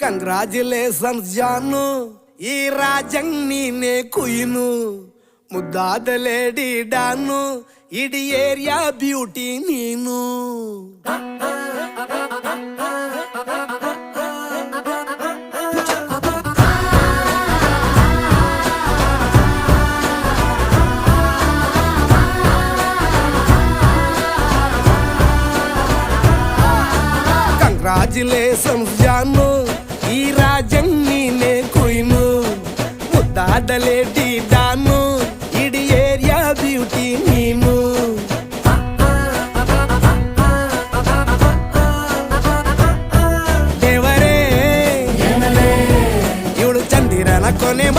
Congratulations ಜಾನು, ಈ ರಾಜಂಗ್ ನೀನೆ ಕುಯ್ನು, ಮುದ್ದಾದ ಲೇಡಿ ಡಾನು, ಇಡೀ ಏರಿಯಾ ಬ್ಯೂಟಿ ನೀನು. ಕಂಗ್ರಾಚುಲೇಷನ್ಸ್ ಜಾನು, ಈ ರಾಜಂಗ್ ನೀನೆ ಕುಯ್ನು, ಮುದ್ದಾದ ಲೇಡಿ ಡಾನು, ಇಡೀ ಏರಿಯಾ ಬ್ಯೂಟಿ ನೀನು. ದೇವರೇ ಇವಳು ಚಂದಿರನ ಕೊನೆ